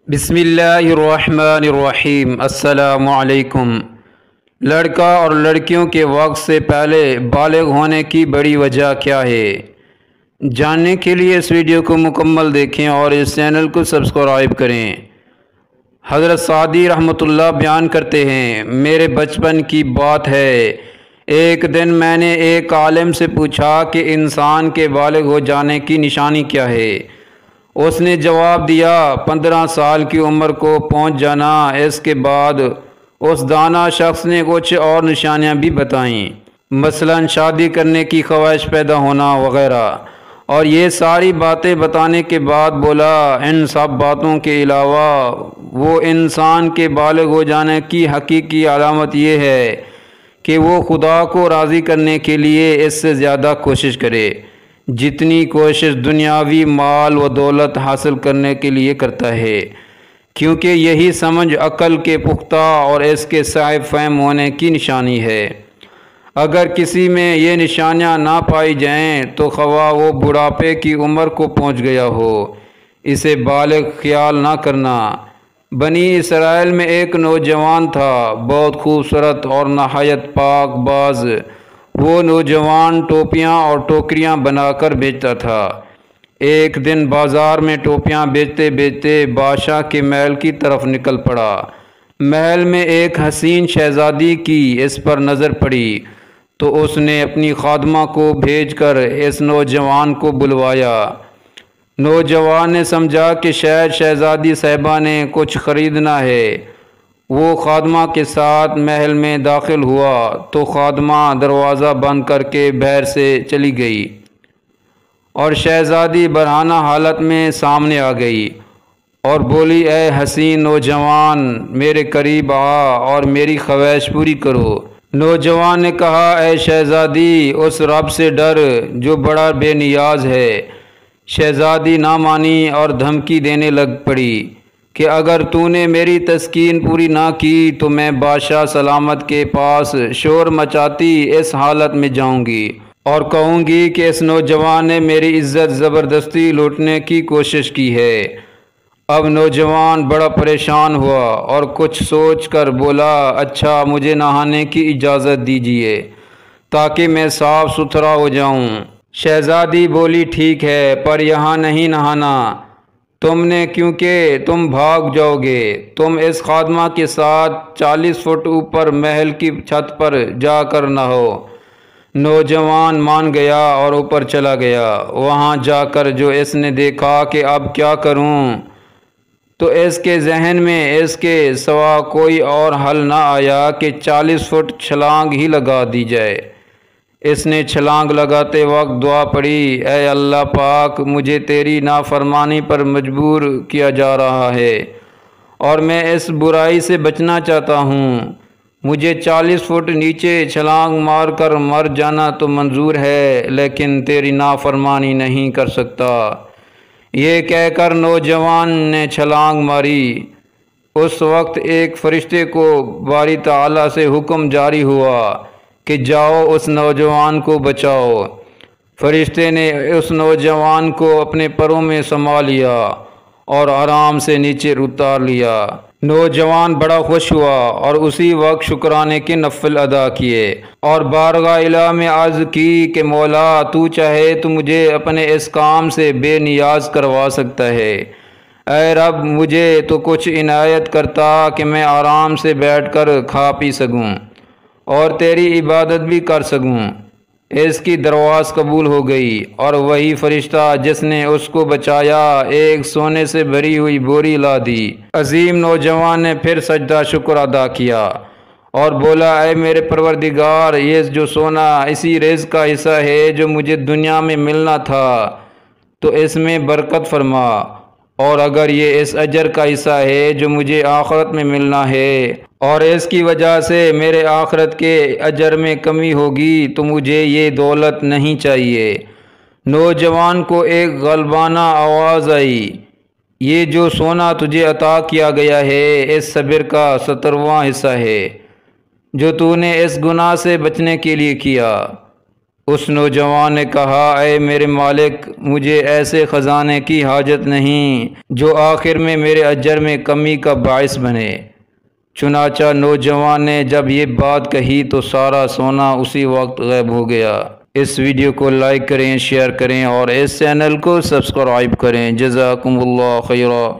بسم اللہ الرحمن الرحیم۔ السلام علیکم۔ لڑکا اور لڑکیوں کے وقت سے پہلے بالغ ہونے کی بڑی وجہ کیا ہے؟ جاننے کے لیے اس ویڈیو کو مکمل دیکھیں اور اس چینل کو سبسکرائب کریں۔ حضرت سعدی رحمۃ اللہ بیان کرتے ہیں، میرے بچپن کی بات ہے، ایک دن میں نے ایک عالم سے پوچھا کہ انسان کے بالغ ہو جانے کی نشانی کیا ہے؟ اس نے جواب دیا، 15 سال کی عمر کو پہنچ جانا۔ اس کے بعد اس دانا شخص نے کچھ اور نشانیاں بھی بتائیں، مثلا شادی کرنے کی خواہش پیدا ہونا وغیرہ، اور یہ ساری باتیں بتانے کے بعد بولا، ان سب باتوں کے علاوہ وہ انسان کے بالغ ہو جانے کی حقیقی علامت یہ ہے کہ وہ خدا کو راضی کرنے کے لیے اس سے زیادہ کوشش کرے جتنی کوشش دنیاوی مال و دولت حاصل کرنے کے لیے کرتا ہے، کیونکہ یہی سمجھ عقل کے پختہ اور اس کے صاحب فہم ہونے کی نشانی ہے۔ اگر کسی میں یہ نشانیاں نہ پائی جائیں تو خواہ وہ بڑھاپے کی عمر کو پہنچ گیا ہو، اسے بالغ خیال نہ کرنا۔ بنی اسرائیل میں ایک نوجوان تھا، بہت خوبصورت اور نہایت پاک باز۔ وہ نوجوان ٹوپیاں اور ٹوکریاں بنا کر بیچتا تھا۔ ایک دن بازار میں ٹوپیاں بیچتے بیچتے بادشاہ کے محل کی طرف نکل پڑا۔ محل میں ایک حسین شہزادی کی اس پر نظر پڑی تو اس نے اپنی خادمہ کو بھیج کر اس نوجوان کو بلوایا۔ نوجوان نے سمجھا کہ شاید شہزادی صاحبہ نے کچھ خریدنا ہے۔ وہ خادمہ کے ساتھ محل میں داخل ہوا تو خادمہ دروازہ بند کر کے باہر سے چلی گئی اور شہزادی برہنہ حالت میں سامنے آ گئی اور بولی، اے حسین نوجوان، میرے قریب آ اور میری خواہش پوری کرو۔ نوجوان نے کہا، اے شہزادی، اس رب سے ڈر جو بڑا بے نیاز ہے۔ شہزادی نہ مانی اور دھمکی دینے لگ پڑی کہ اگر تو نے میری تسکین پوری نہ کی تو میں بادشاہ سلامت کے پاس شور مچاتی اس حالت میں جاؤں گی اور کہوں گی کہ اس نوجوان نے میری عزت زبردستی لوٹنے کی کوشش کی ہے۔ اب نوجوان بڑا پریشان ہوا اور کچھ سوچ کر بولا، اچھا، مجھے نہانے کی اجازت دیجیے تاکہ میں صاف ستھرا ہو جاؤں۔ شہزادی بولی، ٹھیک ہے، پر یہاں نہیں نہانا تم نے، کیونکہ تم بھاگ جاؤ گے۔ تم اس خادمہ کے ساتھ 40 فٹ اوپر محل کی چھت پر جا کر نہاؤ۔ نوجوان مان گیا اور اوپر چلا گیا۔ وہاں جا کر جو اس نے دیکھا کہ اب کیا کروں تو اس کے ذہن میں اس کے سوا کوئی اور حل نہ آیا کہ 40 فٹ چھلانگ ہی لگا دی جائے۔ اس نے چھلانگ لگاتے وقت دعا پڑھی، اے اللہ پاک، مجھے تیری نافرمانی پر مجبور کیا جا رہا ہے اور میں اس برائی سے بچنا چاہتا ہوں۔ مجھے 40 فٹ نیچے چھلانگ مار کر مر جانا تو منظور ہے، لیکن تیری نافرمانی نہیں کر سکتا۔ یہ کہہ کر نوجوان نے چھلانگ ماری۔ اس وقت ایک فرشتے کو باری تعالیٰ سے حکم جاری ہوا کہ جاؤ اس نوجوان کو بچاؤ۔ فرشتے نے اس نوجوان کو اپنے پروں میں سما لیا اور آرام سے نیچے اتار لیا۔ نوجوان بڑا خوش ہوا اور اسی وقت شکرانے کے نفل ادا کیے اور بارگاہ الہ میں عرض کی کہ مولا، تو چاہے تو مجھے اپنے اس کام سے بے نیاز کروا سکتا ہے۔ اے رب، مجھے تو کچھ عنایت کرتا کہ میں آرام سے بیٹھ کر کھا پی سکوں اور تیری عبادت بھی کر سکوں۔ اس کی درخواست قبول ہو گئی اور وہی فرشتہ جس نے اس کو بچایا ایک سونے سے بھری ہوئی بوری لا دی۔ عظیم نوجوان نے پھر سجدہ شکر ادا کیا اور بولا، اے میرے پروردگار، یہ جو سونا اسی رزق کا حصہ ہے جو مجھے دنیا میں ملنا تھا، تو اس میں برکت فرما، اور اگر یہ اس اجر کا حصہ ہے جو مجھے آخرت میں ملنا ہے اور اس کی وجہ سے میرے آخرت کے اجر میں کمی ہوگی تو مجھے یہ دولت نہیں چاہیے۔ نوجوان کو ایک غلبانہ آواز آئی، یہ جو سونا تجھے عطا کیا گیا ہے اس صبر کا 70واں حصہ ہے جو تو نے اس گناہ سے بچنے کے لیے کیا۔ اس نوجوان نے کہا، اے میرے مالک، مجھے ایسے خزانے کی حاجت نہیں جو آخر میں میرے اجر میں کمی کا باعث بنے۔ چنانچہ نوجوان نے جب یہ بات کہی تو سارا سونا اسی وقت غائب ہو گیا۔ اس ویڈیو کو لائک کریں، شیئر کریں اور اس چینل کو سبسکرائب کریں۔ جزاکم اللہ خیرا۔